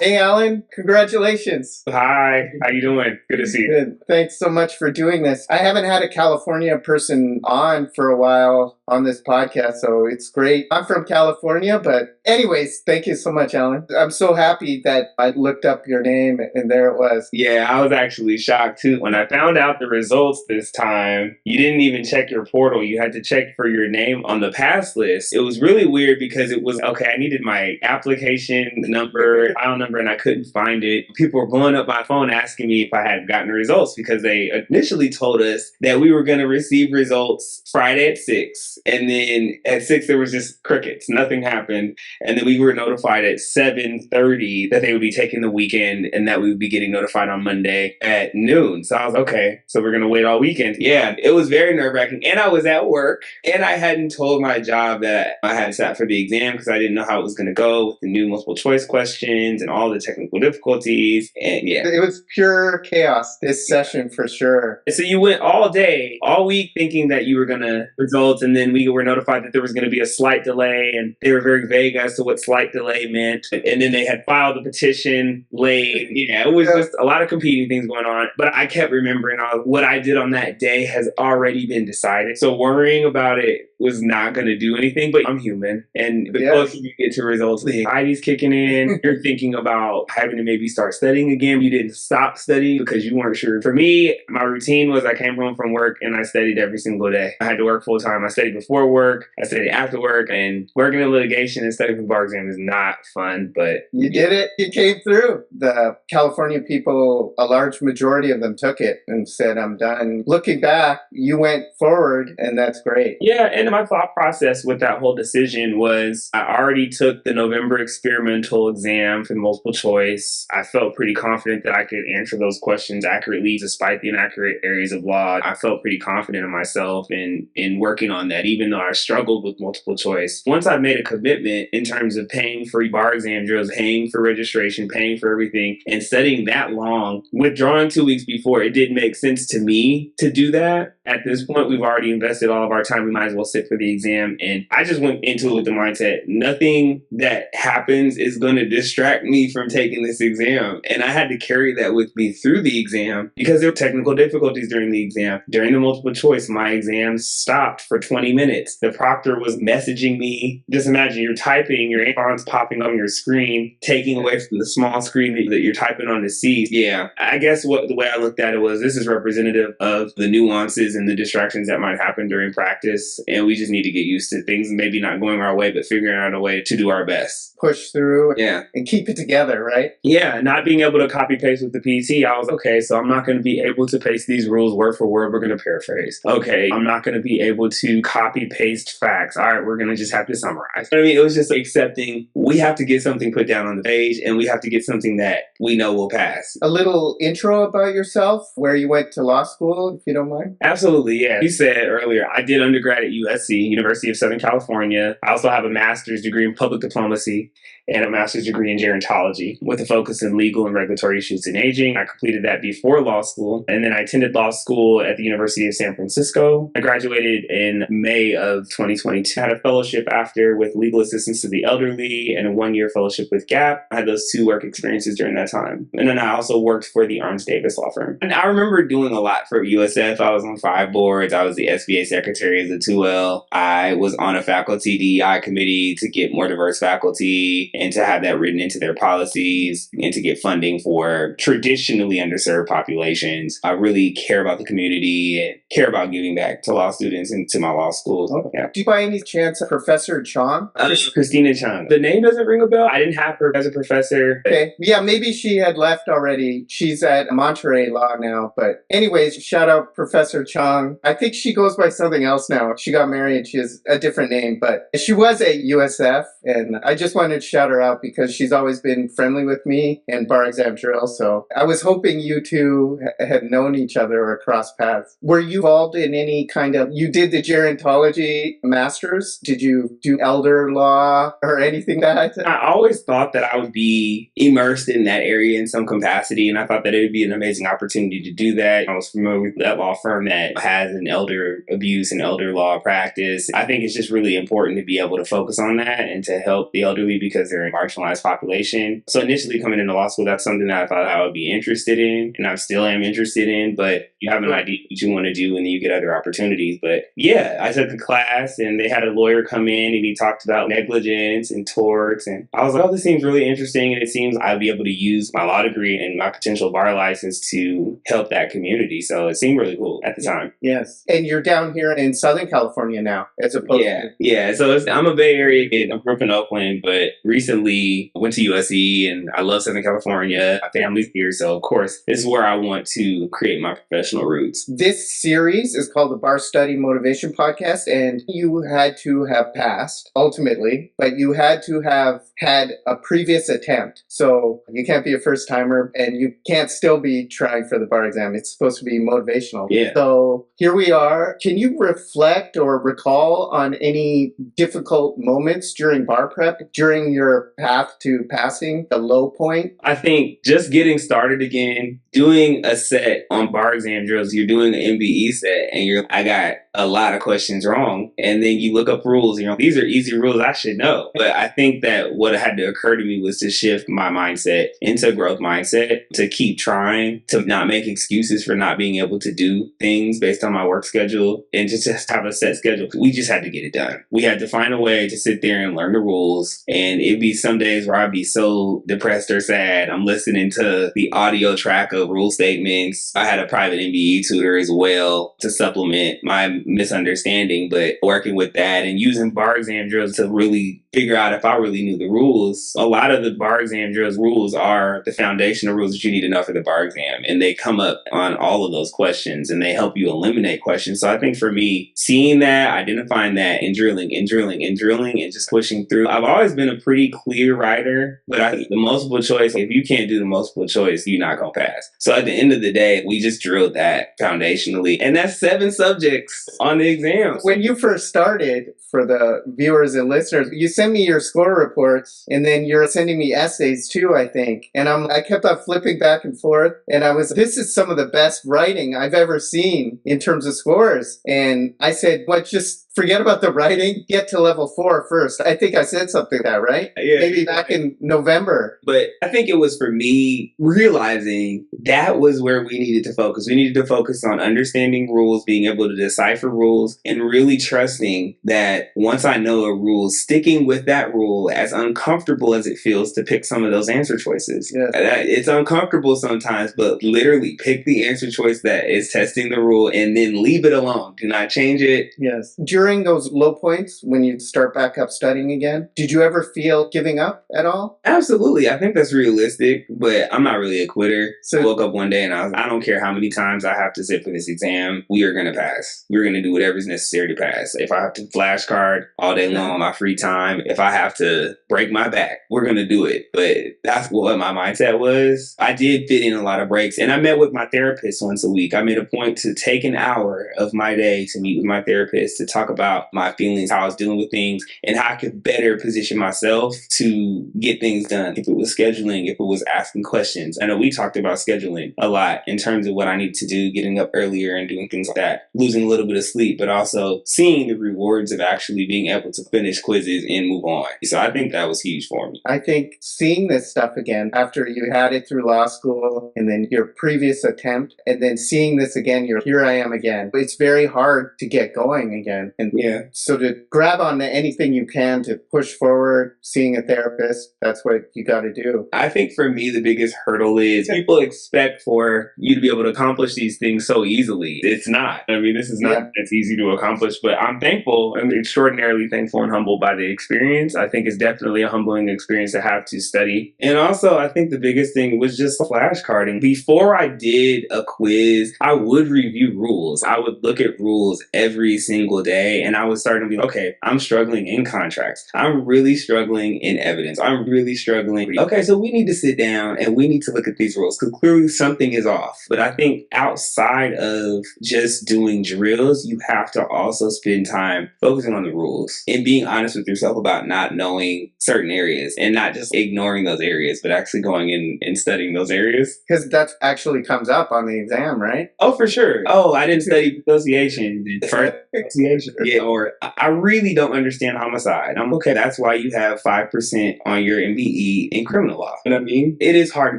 Hey, Alan, congratulations. Hi, how you doing? Good to see you. Good. Thanks so much for doing this. I haven't had a California person on for a while on this podcast, so it's great. I'm from California, but anyways, thank you so much, Alan. I'm so happy that I looked up your name and there it was. Yeah, I was actually shocked too. When I found out the results this time, you didn't even check your portal. You had to check for your name on the pass list. It was really weird because it was, okay, I needed my application number, file number, and I couldn't find it. People were blowing up my phone asking me if I had gotten the results because they initially told us that we were going to receive results Friday at 6. And then at 6, there was just crickets. Nothing happened. And then we were notified at 7:30 that they would be taking the weekend and that we would be getting notified on Monday at noon. So I was okay, so we're going to wait all weekend. Yeah, it was very nerve-wracking. And I was at work and I hadn't told my job that I had sat for the exam because I didn't know how it was going to go with the new multiple choice questions and all the technical difficulties. And yeah. It was pure chaos this session for sure. So you went all day, all week thinking that you were going to result, and then we were notified that there was going to be a slight delay, and they were very vague as to what slight delay meant. And then they had filed the petition late. Yeah, it was just a lot of competing things going on. But I kept remembering what I did on that day has already been decided. So worrying about it was not going to do anything, but I'm human. And the closer you get to results, the anxiety's kicking in. You're thinking about having to maybe start studying again. You didn't stop studying because you weren't sure. For me, my routine was I came home from work and I studied every single day. I had to work full time. I studied before work, I studied after work, and working in litigation and studying for the bar exam is not fun, but you did it. You came through. The California people, a large majority of them took it and said, I'm done. Looking back, you went forward and that's great. Yeah, and my thought process with that whole decision was I already took the November experimental exam for multiple choice. I felt pretty confident that I could answer those questions accurately despite the inaccurate areas of law. I felt pretty confident in myself in working on that, even though I struggled with multiple choice. Once I made a commitment in terms of paying for bar exam drills, paying for registration, paying for everything, and studying that long, withdrawing 2 weeks before, it didn't make sense to me to do that. At this point, we've already invested all of our time. We might as well sit for the exam. And I just went into it with the mindset, nothing that happens is going to distract me from taking this exam. And I had to carry that with me through the exam because there were technical difficulties during the exam. During the multiple choice, my exam stopped for 20 minutes. The proctor was messaging me. Just imagine you're typing, your fonts popping on your screen, taking away from the small screen that you're typing on to see. Yeah, I guess the way I looked at it was this is representative of the nuances and the distractions that might happen during practice. And we just need to get used to things maybe not going our way, but figuring out a way to do our best. Push through and keep it together, right? Yeah, not being able to copy paste with the PT, I was, okay, so I'm not going to be able to paste these rules word for word. We're going to paraphrase. Okay, I'm not going to be able to copy paste facts. All right, we're going to just have to summarize. I mean, it was just accepting we have to get something put down on the page and we have to get something that we know will pass. A little intro about yourself, where you went to law school, if you don't mind. Absolutely, yeah. You said earlier, I did undergrad at USC, University of Southern California. I also have a master's degree in public diplomacy and a master's degree in gerontology with a focus in legal and regulatory issues in aging. I completed that before law school, and then I attended law school at the University of San Francisco. I graduated in May of 2022. I had a fellowship after with legal assistance to the elderly and a 1-year fellowship with GAP. I had those 2 work experiences during that time. And then I also worked for the Arms Davis law firm. And I remember doing a lot for USF. I was on 5 boards. I was the SBA secretary as a 2L. I was on a faculty DEI committee to get more diverse faculty and to have that written into their policies and to get funding for traditionally underserved populations. I really care about the community and care about giving back to law students and to my law school. Okay. Yeah. Do you by any chance Professor Chong? Christina Chung. The name doesn't ring a bell. I didn't have her as a professor. Okay. Yeah, maybe she had left already. She's at Monterey Law now. But anyways, shout out Professor Chong. I think she goes by something else now. She got married. She has a different name. But she was at USF. And I just wanted to shout her out because she's always been friendly with me and bar exam drill. So I was hoping you two had known each other or crossed paths. Were you involved in any kind of, you did the gerontology masters? Did you do elder law or anything like that? I always thought that I would be immersed in that area in some capacity. And I thought that it would be an amazing opportunity to do that. I was familiar with that law firm that has an elder abuse and elder law practice practice. I think it's just really important to be able to focus on that and to help the elderly because they're a marginalized population. So initially coming into law school, that's something that I thought I would be interested in, and I still am interested in, but you have an idea what you want to do and then you get other opportunities. But yeah, I took a class and they had a lawyer come in and he talked about negligence and torts. And I was like, oh, this seems really interesting. And it seems I'd be able to use my law degree and my potential bar license to help that community. So it seemed really cool at the time. Yes. And you're down here in Southern California now, as opposed to... Yeah. So I'm a Bay Area kid. I grew up in Oakland, but recently went to USC and I love Southern California. My family's here. So of course, this is where I want to create my professional roots. This series is called the Bar Study Motivation Podcast, and you had to have passed ultimately, but you had to have had a previous attempt. So you can't be a first timer and you can't still be trying for the bar exam. It's supposed to be motivational. Yeah. So here we are. Can you reflect or recall on any difficult moments during bar prep, during your path to passing, the low point? I think just getting started again, doing a set on bar exam drills, you're doing an MBE set and I got a lot of questions wrong. And then you look up rules, these are easy rules I should know. But I think that what had to occur to me was to shift my mindset into growth mindset, to keep trying, to not make excuses for not being able to do things based on my work schedule and just have a set schedule. We just had to get it done. We had to find a way to sit there and learn the rules. And it'd be some days where I'd be so depressed or sad. I'm listening to the audio track of rule statements. I had a private MBE tutor as well to supplement my misunderstanding, but working with that and using bar exam drills to really figure out if I really knew the rules. A lot of the bar exam drills rules are the foundational rules that you need to know for the bar exam. And they come up on all of those questions and they help you eliminate questions. So I think for me, seeing that, identifying that and drilling and just pushing through. I've always been a pretty clear writer, but I think the multiple choice, if you can't do the multiple choice, you're not going to pass. So at the end of the day, we just drilled that foundationally. And that's 7 subjects on the exams. When you first started, for the viewers and listeners, you send me your score reports and then you're sending me essays too, I think. And I kept on flipping back and forth and this is some of the best writing I've ever seen in terms of scores. And I said, just forget about the writing, get to level 4 first. I think I said something like that, right? Yeah. Maybe back in November. But I think it was for me realizing that was where we needed to focus. We needed to focus on understanding rules, being able to decipher rules, and really trusting that once I know a rule, sticking with that rule as uncomfortable as it feels to pick some of those answer choices. Yes. It's uncomfortable sometimes, but literally pick the answer choice that is testing the rule and then leave it alone. Do not change it. Yes. During those low points, when you start back up studying again, did you ever feel giving up at all? Absolutely. I think that's realistic, but I'm not really a quitter. So I woke up one day and I don't care how many times I have to sit for this exam. We are going to pass. We're going to do whatever's necessary to pass. If I have to flashcard all day long on my free time, if I have to break my back, we're going to do it. But that's what my mindset was. I did fit in a lot of breaks, and I met with my therapist once a week. I made a point to take an hour of my day to meet with my therapist to talk about my feelings, how I was dealing with things, and how I could better position myself to get things done. If it was scheduling, if it was asking questions. I know we talked about scheduling a lot in terms of what I need to do, getting up earlier and doing things like that, losing a little bit of sleep, but also seeing the rewards of actually being able to finish quizzes and move on. So I think that was huge for me. I think seeing this stuff again after you had it through law school and then your previous attempt and then seeing this again, here I am again. It's very hard to get going again. And so to grab on anything you can to push forward, seeing a therapist, that's what you got to do. I think for me, the biggest hurdle is people expect for you to be able to accomplish these things so easily. It's not. I mean, this is not as easy to accomplish, but I'm thankful. I'm extraordinarily thankful and humbled by the experience. I think it's definitely a humbling experience to have to study. And also, I think the biggest thing was just flashcarding. Before I did a quiz, I would review rules. I would look at rules every single day, and I was starting to be, okay, I'm struggling in contracts. I'm really struggling in evidence. I'm really struggling. Okay, so we need to sit down and we need to look at these rules because clearly something is off. But I think outside of just doing drills, you have to also spend time focusing on the rules and being honest with yourself about about not knowing certain areas and not just ignoring those areas, but actually going in and studying those areas. Because that actually comes up on the exam, right? Oh, for sure. Oh, I didn't study association. First association. Yeah, or I really don't understand homicide. I'm okay. That's why you have 5% on your MBE in criminal law. You know what I mean? It is hard to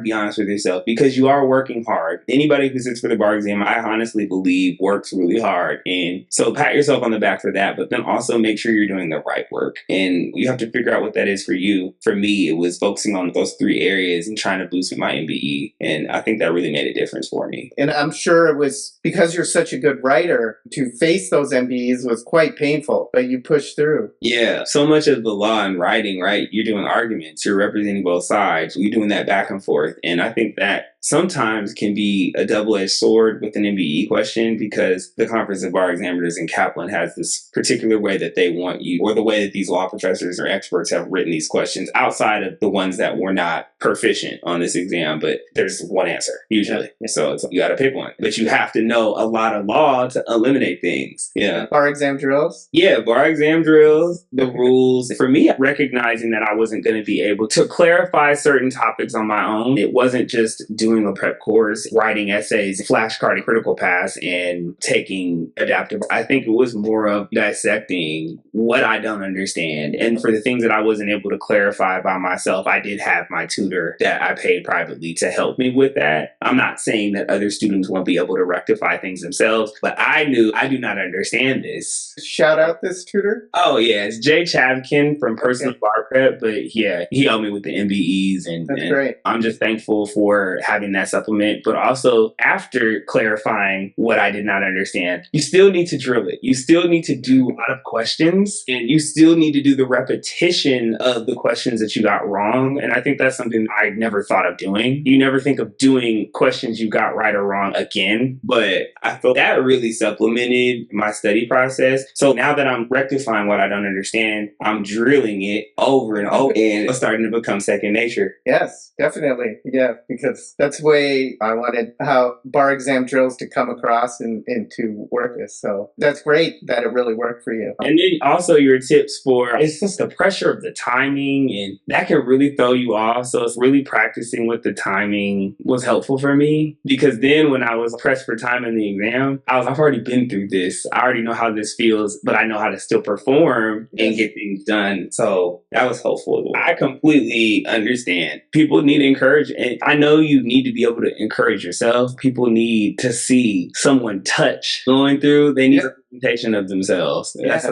be honest with yourself because you are working hard. Anybody who sits for the bar exam, I honestly believe works really hard. And so pat yourself on the back for that, but then also make sure you're doing the right work. And you have to figure out what that is for you. For me, it was focusing on those 3 areas and trying to boost my MBE. And I think that really made a difference for me. And I'm sure it was because you're such a good writer, to face those MBEs was quite painful, but you pushed through. Yeah. So much of the law and writing, right? You're doing arguments, you're representing both sides, you're doing that back and forth. And I think that sometimes can be a double-edged sword with an MBE question because the Conference of Bar Examiners in Kaplan has this particular way that they want you, or the way that these law professors or experts have written these questions outside of the ones that were not proficient on this exam, but there's one answer usually. Yeah. So you got to pick one, but you have to know a lot of law to eliminate things. Yeah. Bar exam drills? Yeah, bar exam drills, the rules. For me, recognizing that I wasn't going to be able to clarify certain topics on my own, it wasn't just doing a prep course, writing essays, flashcarding critical pass, and taking adaptive. I think it was more of dissecting what I don't understand. And for the things that I wasn't able to clarify by myself, I did have my tutor that I paid privately to help me with that. I'm not saying that other students won't be able to rectify things themselves, but I knew I do not understand this. Shout out this tutor? Oh, yeah. It's Jay Chavkin from Personal Bar Prep, but yeah, he helped me with the MBEs. That's great. I'm just thankful for having that supplement, but also after clarifying what I did not understand, you still need to drill it. You still need to do a lot of questions, and you still need to do the repetition of the questions that you got wrong. And I think that's something I never thought of doing. You never think of doing questions you got right or wrong again, but I feel that really supplemented my study process. So now that I'm rectifying what I don't understand, I'm drilling it over and over, and it's starting to become second nature. Yes, definitely. Yeah, because that's the way I wanted how bar exam drills to come across and to work with. So that's great that it really worked for you. And then also your tips for, it's just the pressure of the timing, and that can really throw you off. So it's really practicing with the timing was helpful for me, because then when I was pressed for time in the exam, I've already been through this. I already know how this feels, but I know how to still perform and get things done. So that was helpful. I completely understand. People need encouragement. I know you need to be able to encourage yourself. People need to see someone touch going through. They need a representation of themselves. That's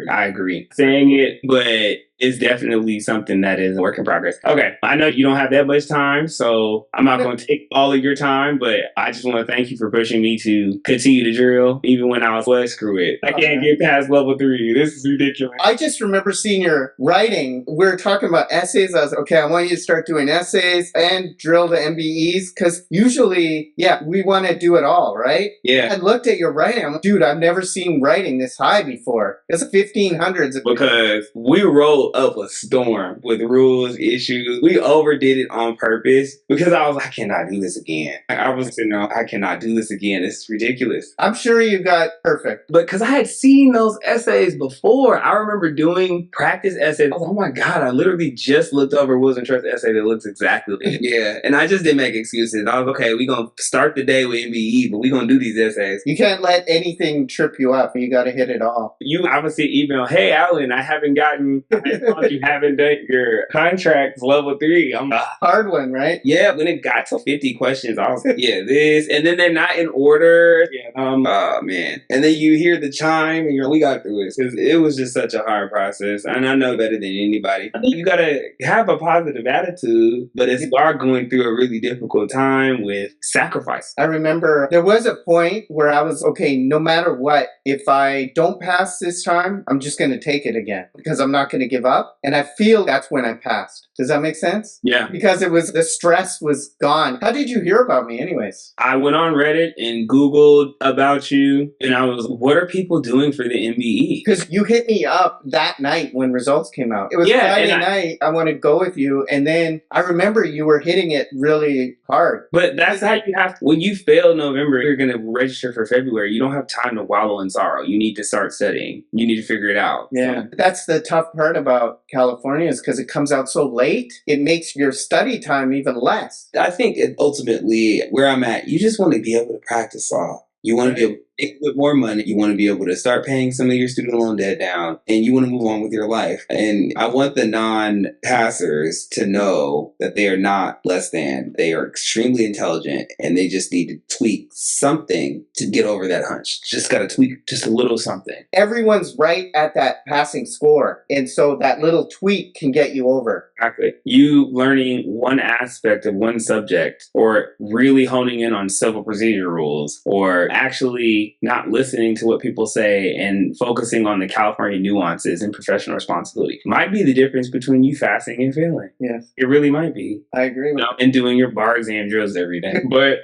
I agree. Saying it, but it's definitely something that is a work in progress. Okay, I know you don't have that much time, so I'm not going to take all of your time, but I just want to thank you for pushing me to continue to drill, even when I was like, screw it. I can't get past level 3. This is ridiculous. I just remember seeing your writing. We were talking about essays. I was okay, I want you to start doing essays and drill the MBEs, because usually, we want to do it all, right? Yeah. I looked at your writing. I'm like, dude, I've never seen writing this high before. It's 1500s. Because we rolled up a storm with rules, issues. We overdid it on purpose because I was like, I cannot do this again. I was sitting there, I cannot do this again. It's ridiculous. I'm sure you got perfect. But because I had seen those essays before, I remember doing practice essays. I was like, oh my God, I literally just looked over Wills and Trust essay that looks exactly like it. Yeah. And I just didn't make excuses. I was okay, we're going to start the day with MBE, but we're going to do these essays. You can't let anything trip you up. You got to hit it all. You obviously email, hey, Alan, I thought you haven't done your contracts level 3. I'm hard one, right? Yeah, when it got to 50 questions, I was like, this. And then they're not in order. Yeah. Oh, man. And then you hear the chime and you're like, we got through it. Because it was just such a hard process. And I know better than anybody. You got to have a positive attitude, but if you are going through a really difficult time with sacrifice. I remember there was a point where I was, okay, no matter what, if I don't pass this time, I'm just going to take it again because I'm not going to give up. And I feel that's when I passed. Does that make sense? Yeah. Because it was, the stress was gone. How did you hear about me anyways? I went on Reddit and Googled about you, and I was, what are people doing for the MBE? Because you hit me up that night when results came out. It was Friday night. I wanted to go with you. And then I remember you were hitting it really hard. But that's how you have, when you fail November, you're going to register for February. You don't have time to wallow in sorrow. You need to start studying. You need to figure it out. Yeah. That's the tough part about California is because it comes out so late, it makes your study time even less. I think ultimately where I'm at, you just want to be able to practice law. You want to be able to make a bit more money. You want to be able to start paying some of your student loan debt down, and you want to move on with your life. And I want the non-passers to know that they are not less than. They are extremely intelligent, and they just need to tweak something to get over that hunch. Just got to tweak just a little something. Everyone's right at that passing score. And so that little tweak can get you over. Exactly. You learning one aspect of one subject, or really honing in on civil procedure rules, or actually not listening to what people say and focusing on the California nuances and professional responsibility might be the difference between you passing and failing. Yes. It really might be. I agree with And doing your bar exam drills every day. But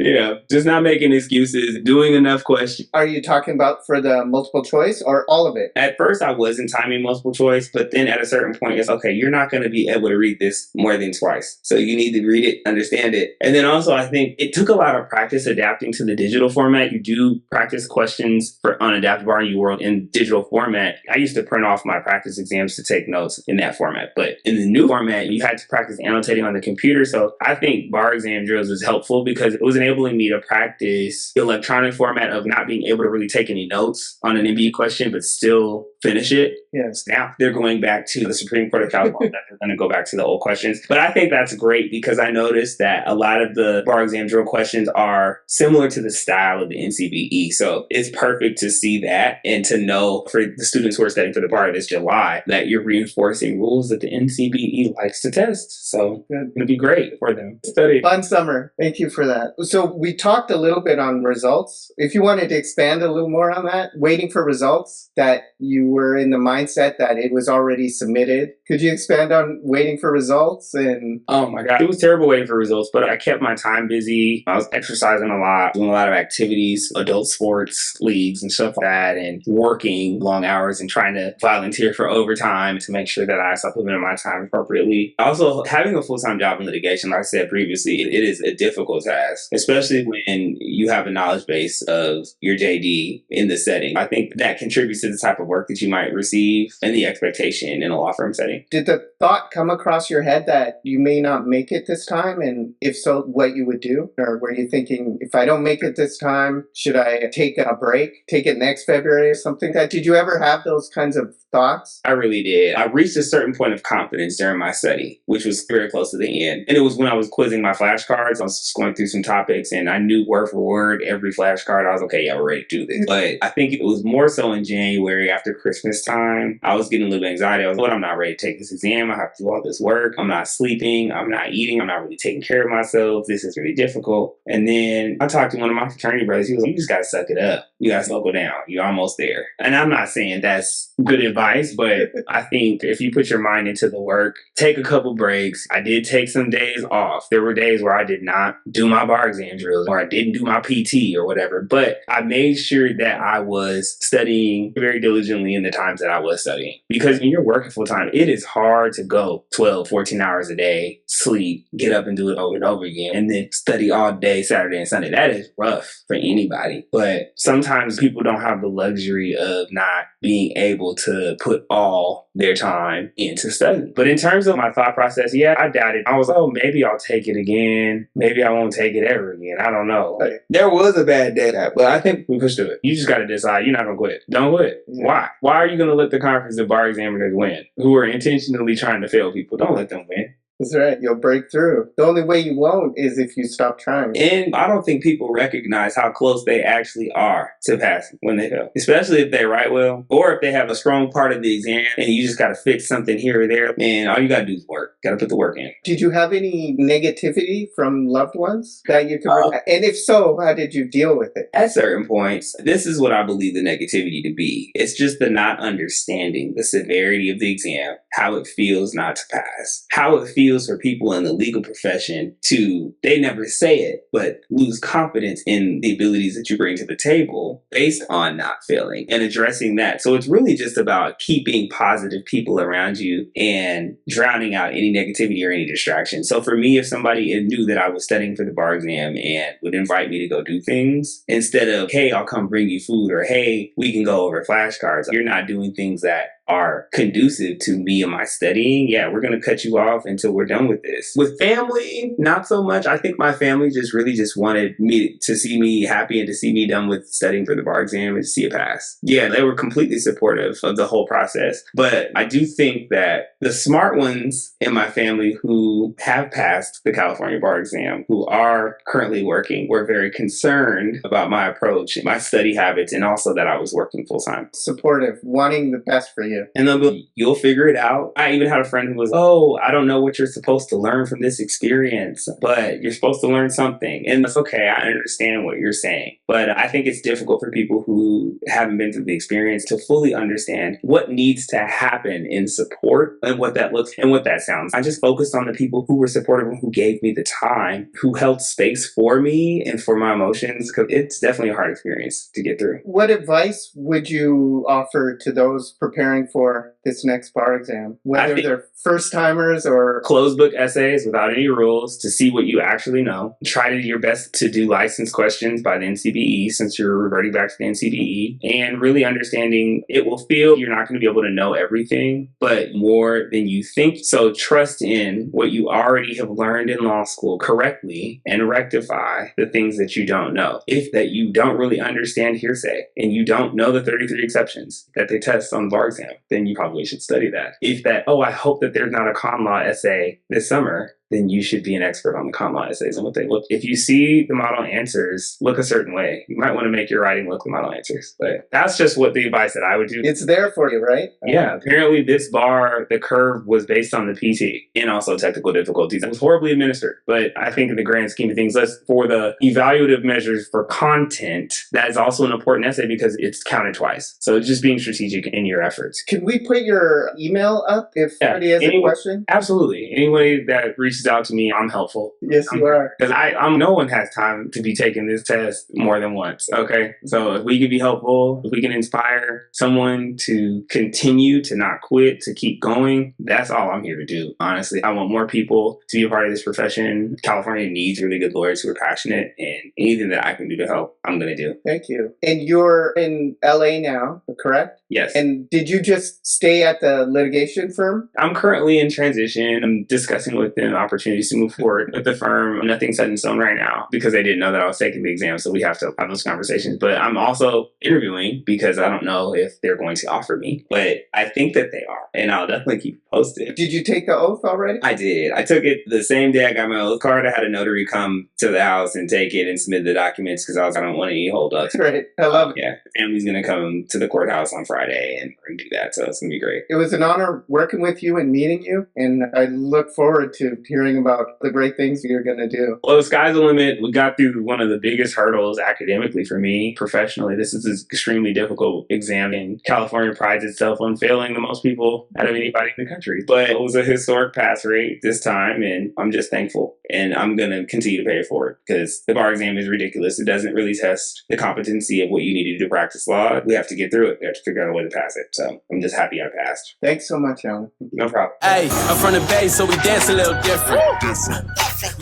just not making excuses, doing enough questions. Are you talking about for the multiple choice or all of it? At first, I wasn't timing multiple choice, but then at a certain point, it's okay, you're not going to be able to read this more than twice. So you need to read it, understand it. And then also, I think it took a lot of practice adapting to the digital format. You do practice questions for unadaptive RU world in digital format. I used to print off my practice exams to take notes in that format. But in the new format, you had to practice annotating on the computer. So I think bar exam drills was helpful because it was enabling me to practice the electronic format of not being able to really take any notes on an MBE question, but still finish it. Yes. Now they're going back to the Supreme Court of California. They're going to go back to the old questions. But I think that's great because I noticed that a lot of the bar exam drill questions are similar to the style of the NCBE. So it's perfect to see that and to know for the students who are studying for the bar this July that you're reinforcing rules that the NCBE likes to test. So Good. it's going to be great for them to study. Fun summer. Thank you for that. So we talked a little bit on results. If you wanted to expand a little more on that, waiting for results, that you were in the mindset that it was already submitted. Could you expand on waiting for results? And oh my God, it was terrible waiting for results, but I kept my time busy. I was exercising a lot, doing a lot of activities, adult sports leagues and stuff like that, and working long hours and trying to volunteer for overtime to make sure that I supplemented my time appropriately. Also, having a full-time job in litigation, like I said previously, it is a difficult task, especially when you have a knowledge base of your JD in the setting. I think that contributes to the type of work that you might receive and the expectation in a law firm setting. did the thought come across your head that you may not make it this time? And if so, what you would do? Or were you thinking, if I don't make it this time, should I take a break, take it next February or something like that? Did you ever have those kinds of thoughts? I really did. I reached a certain point of confidence during my study, which was very close to the end. And it was when I was quizzing my flashcards. I was just going through some topics and I knew word for word every flashcard. I was okay, yeah, we're ready to do this. But I think it was more so in January after Christmas time. I was getting a little bit of anxiety. I was like, I'm not ready to take this exam. I have to do all this work. I'm not sleeping. I'm not eating. I'm not really taking care of myself. This is really difficult. And then I talked to one of my fraternity brothers. He was like, you just got to suck it up. You got to slow down. You're almost there. And I'm not saying that's good advice, but I think if you put your mind into the work, take a couple breaks. I did take some days off. There were days where I did not do my bar exam drills or I didn't do my PT or whatever, but I made sure that I was studying very diligently in the times that I was studying. Because when you're working full time, it is hard to go 12, 14 hours a day, sleep, get up and do it over and over again, and then study all day, Saturday and Sunday. That is rough for anybody. But sometimes people don't have the luxury of not being able to put all their time into study. But in terms of my thought process, yeah, I doubted. I was like, oh, maybe I'll take it again. Maybe I won't take it ever again. I don't know. There was a bad day, but I think We pushed through it. You just got to decide you're not going to quit. Don't quit. Yeah. Why? Why are you going to let the conference of bar examiners win who are intentionally trying to fail people? Don't let them win. That's right. You'll break through. The only way you won't is if you stop trying. And I don't think people recognize how close they actually are to passing when they fail, especially if they write well or if they have a strong part of the exam and you just got to fix something here or there. And all you got to do is work. Got to put the work in. Did you have any negativity from loved ones that you could? And if so, how did you deal with it? At certain points, this is what I believe the negativity to be. It's just the not understanding the severity of the exam, how it feels not to pass, how it feels feels for people in the legal profession to, they never say it, but lose confidence in the abilities that you bring to the table based on not failing and addressing that. So it's really just about keeping positive people around you and drowning out any negativity or any distraction. So for me, if somebody knew that I was studying for the bar exam and would invite me to go do things, instead of, hey, I'll come bring you food, or hey, we can go over flashcards, you're not doing things that are conducive to me and my studying, yeah, we're going to cut you off until we're done with this. With family, not so much. I think my family just really just wanted me to see me happy and to see me done with studying for the bar exam and to see it pass. Yeah, they were completely supportive of the whole process. But I do think that the smart ones in my family who have passed the California bar exam, who are currently working, were very concerned about my approach, my study habits, and also that I was working full time. Supportive, wanting the best for you. And they'll be, you'll figure it out. I even had a friend who was, oh, I don't know what you're supposed to learn from this experience, but you're supposed to learn something. And it's okay. I understand what you're saying. But I think it's difficult for people who haven't been through the experience to fully understand what needs to happen in support and what that looks and what that sounds. I just focused on the people who were supportive and who gave me the time, who held space for me and for my emotions, because it's definitely a hard experience to get through. What advice would you offer to those preparing for this next bar exam, whether they're first timers or closed book essays without any rules to see what you actually know? Try to do your best to do license questions by the NCBE, since you're reverting back to the NCBE, and really understanding it will feel you're not going to be able to know everything, but more than you think. So trust in what you already have learned in law school correctly and rectify the things that you don't know. If that you don't really understand hearsay and you don't know the 33 exceptions that they test on the bar exam, then you probably should study that. If that, oh, I hope that there's not a con law essay this summer, then you should be an expert on the con law essays and what they look. If you see the model answers look a certain way, you might want to make your writing look the model answers. But that's just what the advice that I would do. It's there for you, right? Yeah. Apparently this bar, the curve was based on the PT and also technical difficulties. It was horribly administered. But I think in the grand scheme of things, for the evaluative measures for content, that is also an important essay because it's counted twice. So just being strategic in your efforts. Can we put your email up if somebody has a question? Absolutely. Anybody that reaches out to me, I'm helpful. Yes, you are. Because I'm no one has time to be taking this test more than once. Okay. So if we can be helpful, if we can inspire someone to continue to not quit, to keep going, that's all I'm here to do. Honestly, I want more people to be a part of this profession. California needs really good lawyers who are passionate, and anything that I can do to help, I'm going to do. Thank you. And you're in LA now, correct? Yes. And did you just stay at the litigation firm? I'm currently in transition. I'm discussing with them opportunities to move forward with the firm. Nothing's set in stone right now because they didn't know that I was taking the exam. So we have to have those conversations. But I'm also interviewing because I don't know if they're going to offer me. But I think that they are. And I'll definitely keep you posted. Did you take the oath already? I did. I took it the same day I got my oath card. I had a notary come to the house and take it and submit the documents because I don't want any holdups. Great. I love it. Yeah. The family's going to come to the courthouse on Friday and we're going to do that. So it's going to be great. It was an honor working with you and meeting you. And I look forward to hearing about the great things you're going to do. Well, the sky's the limit. We got through one of the biggest hurdles academically for me professionally. This is an extremely difficult exam, and California prides itself on failing the most people out of anybody in the country. But it was a historic pass rate this time, and I'm just thankful. And I'm going to continue to pay for it because the bar exam is ridiculous. It doesn't really test the competency of what you need to do to practice law. We have to get through it. We have to figure out a way to pass it. So I'm just happy I passed. Thanks so much, Alan. No problem. Hey, I'm from the Bay, so we dance a little different.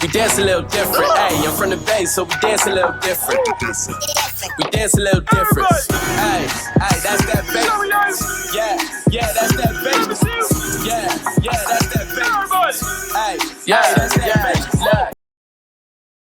We dance a little different. Hey, I'm from the Bay, so we dance a little different. We dance a little different. Hey, that's that bass. Yeah, that's that bass. Yeah, that's that bass. Hey, that's that